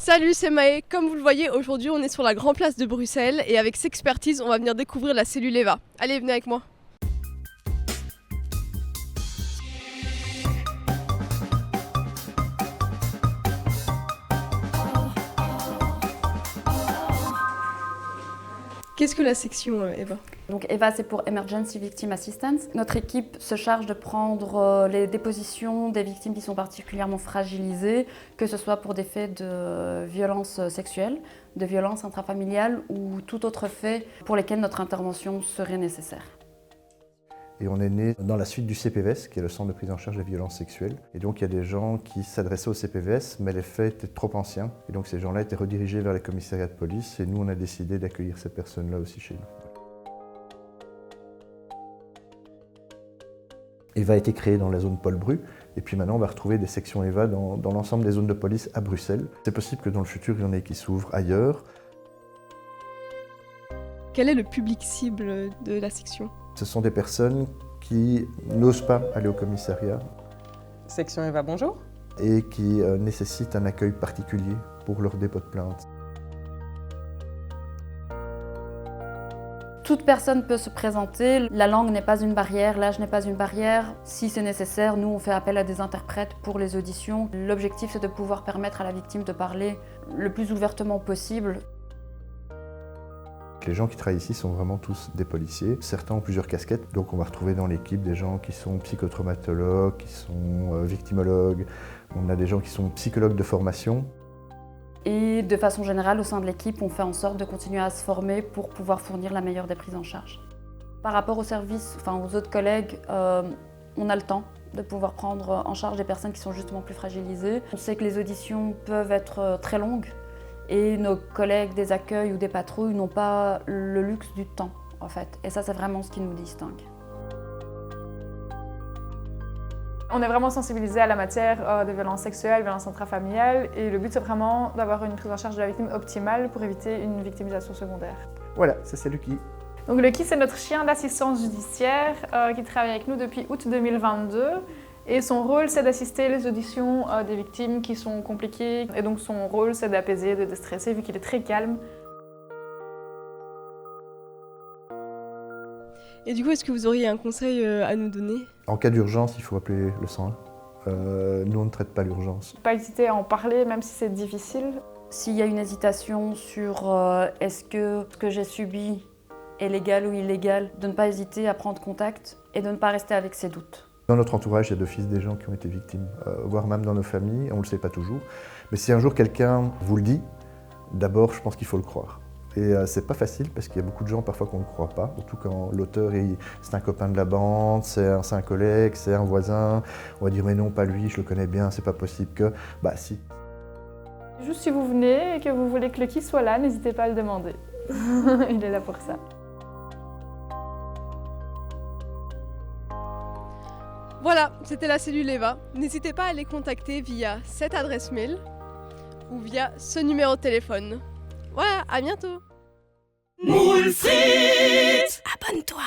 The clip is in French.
Salut, c'est Maë. Comme vous le voyez, aujourd'hui on est sur la grande place de Bruxelles et avec Sexpertise, on va venir découvrir la cellule EVA. Allez, venez avec moi. Qu'est-ce que la section EVA ? Donc EVA, c'est pour Emergency Victim Assistance. Notre équipe se charge de prendre les dépositions des victimes qui sont particulièrement fragilisées, que ce soit pour des faits de violence sexuelle, de violence intrafamiliale ou tout autre fait pour lesquels notre intervention serait nécessaire. Et on est né dans la suite du CPVS, qui est le centre de prise en charge des violences sexuelles. Et donc il y a des gens qui s'adressaient au CPVS, mais les faits étaient trop anciens. Et donc ces gens-là étaient redirigés vers les commissariats de police. Et nous, on a décidé d'accueillir ces personnes-là aussi chez nous. EVA a été créé dans la zone Paul Bru. Et puis maintenant, on va retrouver des sections EVA dans l'ensemble des zones de police à Bruxelles. C'est possible que dans le futur, il y en ait qui s'ouvrent ailleurs. Quel est le public cible de la section ? Ce sont des personnes qui n'osent pas aller au commissariat Section EVA, bonjour. et qui nécessitent un accueil particulier pour leur dépôt de plainte. Toute personne peut se présenter, la langue n'est pas une barrière, l'âge n'est pas une barrière. Si c'est nécessaire, nous on fait appel à des interprètes pour les auditions. L'objectif c'est de pouvoir permettre à la victime de parler le plus ouvertement possible. Les gens qui travaillent ici sont vraiment tous des policiers. Certains ont plusieurs casquettes, donc on va retrouver dans l'équipe des gens qui sont psychotraumatologues, qui sont victimologues. On a des gens qui sont psychologues de formation. Et de façon générale, au sein de l'équipe, on fait en sorte de continuer à se former pour pouvoir fournir la meilleure des prises en charge. Par rapport au service, aux autres collègues, on a le temps de pouvoir prendre en charge des personnes qui sont justement plus fragilisées. On sait que les auditions peuvent être très longues et nos collègues des accueils ou des patrouilles n'ont pas le luxe du temps, en fait. Et ça, c'est vraiment ce qui nous distingue. On est vraiment sensibilisé à la matière des violences sexuelles, violences intrafamiliales, et le but c'est vraiment d'avoir une prise en charge de la victime optimale pour éviter une victimisation secondaire. Voilà, ça c'est Lucky. Donc Lucky, c'est notre chien d'assistance judiciaire qui travaille avec nous depuis août 2022. Et son rôle, c'est d'assister les auditions des victimes qui sont compliquées. Et donc son rôle, c'est d'apaiser, de déstresser, vu qu'il est très calme. Et du coup, est-ce que vous auriez un conseil à nous donner ? En cas d'urgence, il faut appeler le 101. Nous, on ne traite pas l'urgence. Pas hésiter à en parler, même si c'est difficile. S'il y a une hésitation sur est-ce que ce que j'ai subi est légal ou illégal, de ne pas hésiter à prendre contact et de ne pas rester avec ses doutes. Dans notre entourage, il y a d'office des gens qui ont été victimes, voire même dans nos familles, on ne le sait pas toujours. Mais si un jour quelqu'un vous le dit, d'abord, je pense qu'il faut le croire. Et c'est pas facile parce qu'il y a beaucoup de gens parfois qu'on ne croit pas, surtout quand l'auteur c'est un copain de la bande, c'est un collègue, c'est un voisin. On va dire mais non, pas lui, je le connais bien, c'est pas possible que... Bah si. Juste si vous venez et que vous voulez que Lucky soit là, n'hésitez pas à le demander. Il est là pour ça. Voilà, c'était la cellule EVA. N'hésitez pas à les contacter via cette adresse mail ou via ce numéro de téléphone. Voilà, à bientôt. Moule frites, abonne-toi.